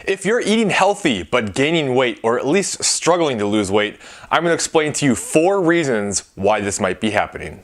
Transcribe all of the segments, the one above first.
If you're eating healthy but gaining weight, or at least struggling to lose weight, I'm going to explain to you 4 reasons why this might be happening.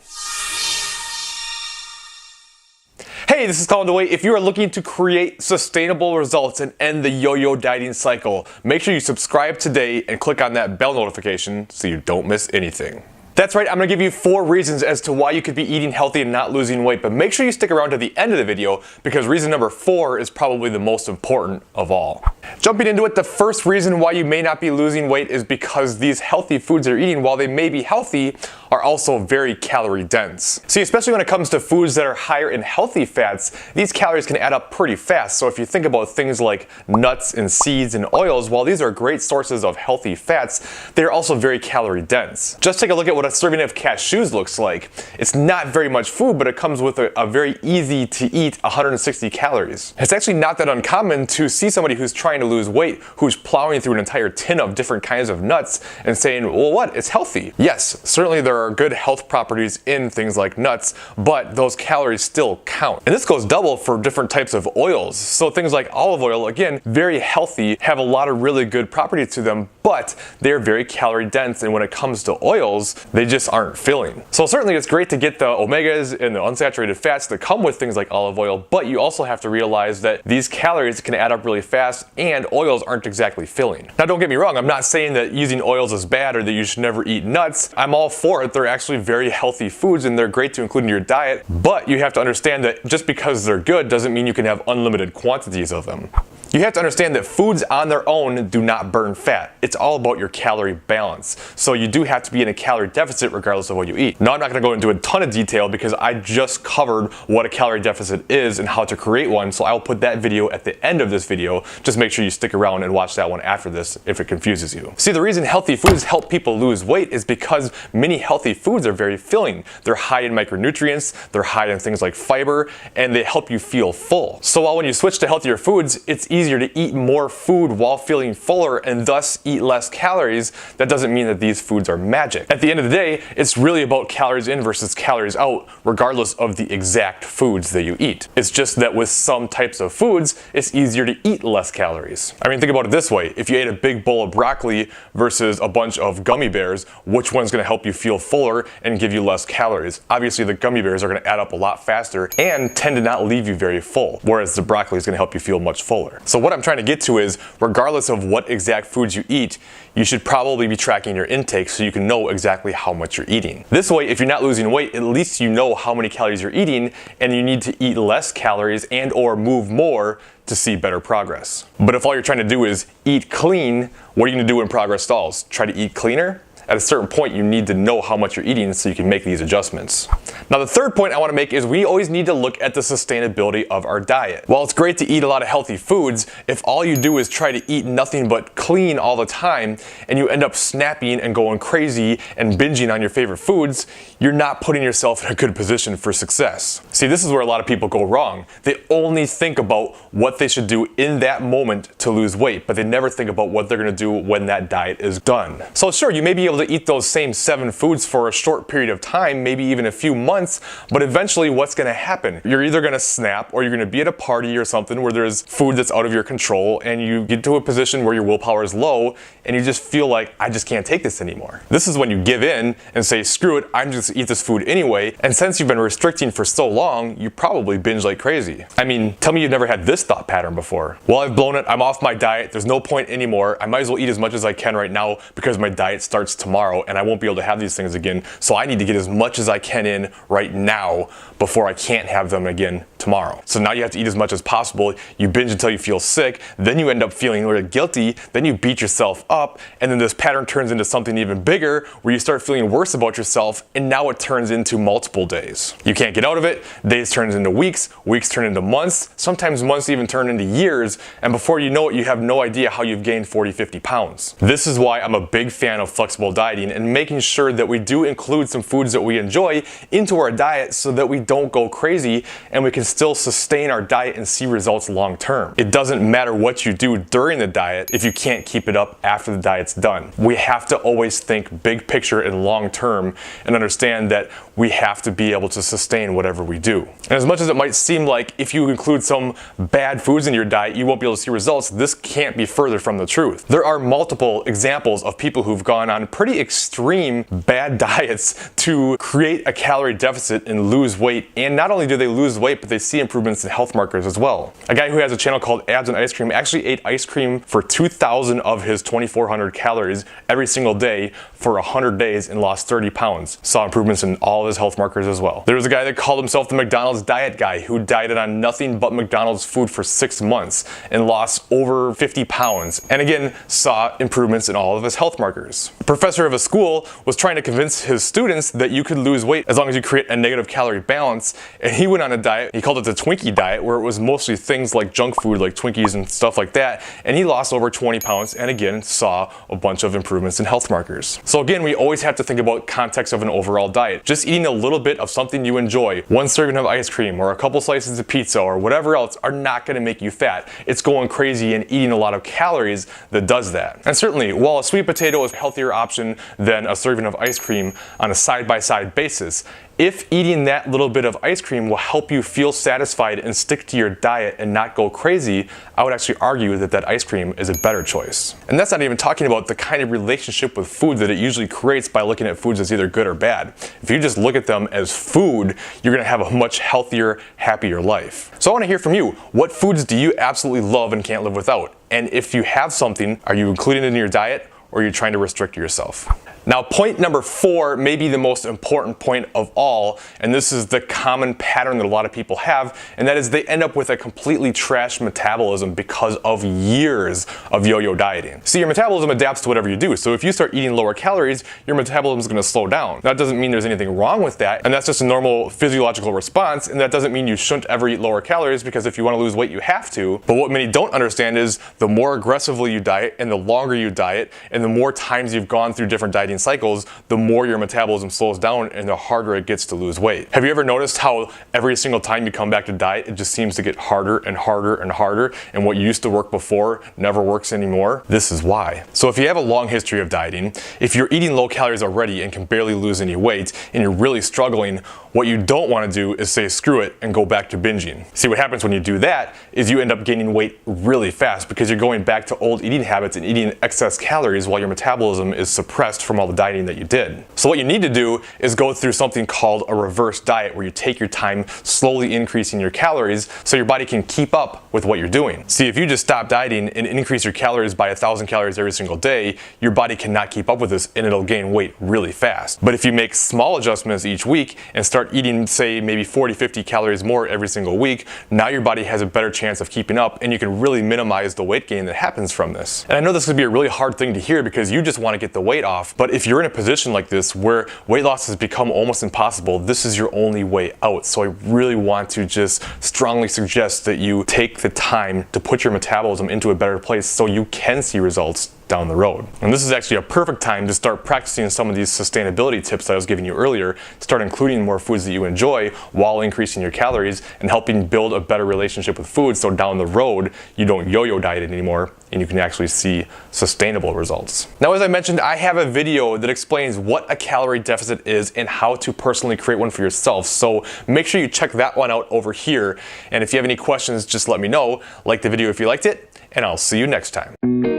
Hey, this is Colin DeWay. If you are looking to create sustainable results and end the yo-yo dieting cycle, make sure you subscribe today and click on that bell notification so you don't miss anything. That's right, I'm going to give you 4 reasons as to why you could be eating healthy and not losing weight, but make sure you stick around to the end of the video because reason number 4 is probably the most important of all. Jumping into it, the first reason why you may not be losing weight is because these healthy foods you're eating, while they may be healthy, are also very calorie dense. See, especially when it comes to foods that are higher in healthy fats, these calories can add up pretty fast. So if you think about things like nuts and seeds and oils, while these are great sources of healthy fats, they're also very calorie dense. Just take a look at what a serving of cashews looks like. It's not very much food, but it comes with a very easy to eat 160 calories. It's actually not that uncommon to see somebody who's trying to lose weight, who's plowing through an entire tin of different kinds of nuts and saying, well, what? It's healthy. Yes, certainly there are good health properties in things like nuts, but those calories still count. And this goes double for different types of oils. So things like olive oil, again, very healthy, have a lot of really good properties to them, but they're very calorie dense, and when it comes to oils, they just aren't filling. So certainly it's great to get the omegas and the unsaturated fats that come with things like olive oil, but you also have to realize that these calories can add up really fast and oils aren't exactly filling. Now don't get me wrong, I'm not saying that using oils is bad or that you should never eat nuts. I'm all for it. They're actually very healthy foods and they're great to include in your diet, but you have to understand that just because they're good doesn't mean you can have unlimited quantities of them. You have to understand that foods on their own do not burn fat. It's all about your calorie balance. So you do have to be in a calorie deficit regardless of what you eat. Now I'm not going to go into a ton of detail because I just covered what a calorie deficit is and how to create one, so I'll put that video at the end of this video. Just make sure you stick around and watch that one after this if it confuses you. See, the reason healthy foods help people lose weight is because many healthy foods are very filling. They're high in micronutrients, they're high in things like fiber, and they help you feel full. So while when you switch to healthier foods, it's easier to eat more food while feeling fuller and thus eat less calories, that doesn't mean that these foods are magic. At the end of the day, it's really about calories in versus calories out, regardless of the exact foods that you eat. It's just that with some types of foods, it's easier to eat less calories. I mean, think about it this way. If you ate a big bowl of broccoli versus a bunch of gummy bears, which one's going to help you feel fuller and give you less calories? Obviously, the gummy bears are going to add up a lot faster and tend to not leave you very full, whereas the broccoli is going to help you feel much fuller. So what I'm trying to get to is, regardless of what exact foods you eat, you should probably be tracking your intake so you can know exactly how much you're eating. This way, if you're not losing weight, at least you know how many calories you're eating, and you need to eat less calories and or move more to see better progress. But if all you're trying to do is eat clean, what are you going to do when progress stalls? Try to eat cleaner? At a certain point, you need to know how much you're eating so you can make these adjustments. Now, the third point I want to make is we always need to look at the sustainability of our diet. While it's great to eat a lot of healthy foods, if all you do is try to eat nothing but clean all the time and you end up snapping and going crazy and binging on your favorite foods, you're not putting yourself in a good position for success. See, this is where a lot of people go wrong. They only think about what they should do in that moment to lose weight, but they never think about what they're going to do when that diet is done. So sure, you may be able to eat those same 7 foods for a short period of time, maybe even a few months, but eventually what's going to happen? You're either going to snap or you're going to be at a party or something where there's food that's out of your control and you get to a position where your willpower is low and you just feel like, I just can't take this anymore. This is when you give in and say, screw it, I'm just gonna eat this food anyway, and since you've been restricting for so long, you probably binge like crazy. I mean, tell me you've never had this thought pattern before. Well, I've blown it, I'm off my diet, there's no point anymore, I might as well eat as much as I can right now because my diet starts tomorrow and I won't be able to have these things again, so I need to get as much as I can in right now before I can't have them again tomorrow. So now you have to eat as much as possible, you binge until you feel sick, then you end up feeling really guilty, then you beat yourself up, and then this pattern turns into something even bigger where you start feeling worse about yourself, and now it turns into multiple days. You can't get out of it, days turn into weeks, weeks turn into months, sometimes months even turn into years, and before you know it, you have no idea how you've gained 40, 50 pounds. This is why I'm a big fan of flexible dieting and making sure that we do include some foods that we enjoy into our diet so that we don't go crazy and we can still sustain our diet and see results long term. It doesn't matter what you do during the diet if you can't keep it up after the diet's done. We have to always think big picture and long term and understand that we have to be able to sustain whatever we do. And as much as it might seem like if you include some bad foods in your diet, you won't be able to see results, this can't be further from the truth. There are multiple examples of people who've gone on pretty extreme bad diets to create a calorie deficit and lose weight. And not only do they lose weight, but they see improvements in health markers as well. A guy who has a channel called Abs and Ice Cream actually ate ice cream for 2,000 of his 2,400 calories every single day for 100 days and lost 30 pounds. Saw improvements in all of his health markers as well. There was a guy that called himself the McDonald's diet guy who dieted on nothing but McDonald's food for 6 months and lost over 50 pounds. And again, saw improvements in all of his health markers. A professor of a school was trying to convince his students that you could lose weight as long as you create a negative calorie balance. And he went on a diet, he called it the Twinkie diet, where it was mostly things like junk food, like Twinkies and stuff like that. And he lost over 20 pounds and again, saw a bunch of improvements in health markers. So again, we always have to think about context of an overall diet. Just eating a little bit of something you enjoy, one serving of ice cream or a couple slices of pizza or whatever else are not going to make you fat. It's going crazy and eating a lot of calories that does that. And certainly, while a sweet potato is a healthier option than a serving of ice cream on a side-by-side basis, if eating that little bit of ice cream will help you feel satisfied and stick to your diet and not go crazy, I would actually argue that that ice cream is a better choice. And that's not even talking about the kind of relationship with food that it usually creates by looking at foods as either good or bad. If you just look at them as food, you're gonna have a much healthier, happier life. So I wanna hear from you. What foods do you absolutely love and can't live without? And if you have something, are you including it in your diet or are you trying to restrict yourself? Now, point number 4 may be the most important point of all, and this is the common pattern that a lot of people have, and that is they end up with a completely trashed metabolism because of years of yo-yo dieting. See, your metabolism adapts to whatever you do, so if you start eating lower calories, your metabolism is going to slow down. That doesn't mean there's anything wrong with that, and that's just a normal physiological response, and that doesn't mean you shouldn't ever eat lower calories, because if you want to lose weight, you have to. But what many don't understand is the more aggressively you diet, and the longer you diet, and the more times you've gone through different dieting cycles, the more your metabolism slows down and the harder it gets to lose weight. Have you ever noticed how every single time you come back to diet, it just seems to get harder and harder and harder, and what used to work before never works anymore? This is why. So if you have a long history of dieting, if you're eating low calories already and can barely lose any weight, and you're really struggling, what you don't want to do is say screw it and go back to binging. See, what happens when you do that is you end up gaining weight really fast because you're going back to old eating habits and eating excess calories while your metabolism is suppressed from all the dieting that you did. So what you need to do is go through something called a reverse diet, where you take your time slowly increasing your calories so your body can keep up with what you're doing. See, if you just stop dieting and increase your calories by 1,000 calories every single day, your body cannot keep up with this and it'll gain weight really fast. But if you make small adjustments each week and start eating, say, maybe 40-50 calories more every single week, now your body has a better chance of keeping up and you can really minimize the weight gain that happens from this. And I know this could be a really hard thing to hear because you just want to get the weight off, but if you're in a position like this where weight loss has become almost impossible, this is your only way out. So I really want to just strongly suggest that you take the time to put your metabolism into a better place so you can see results down the road. And this is actually a perfect time to start practicing some of these sustainability tips that I was giving you earlier. Start including more foods that you enjoy while increasing your calories and helping build a better relationship with food so down the road you don't yo-yo diet anymore and you can actually see sustainable results. Now, as I mentioned, I have a video that explains what a calorie deficit is and how to personally create one for yourself. So make sure you check that one out over here. And if you have any questions, just let me know. Like the video if you liked it, and I'll see you next time.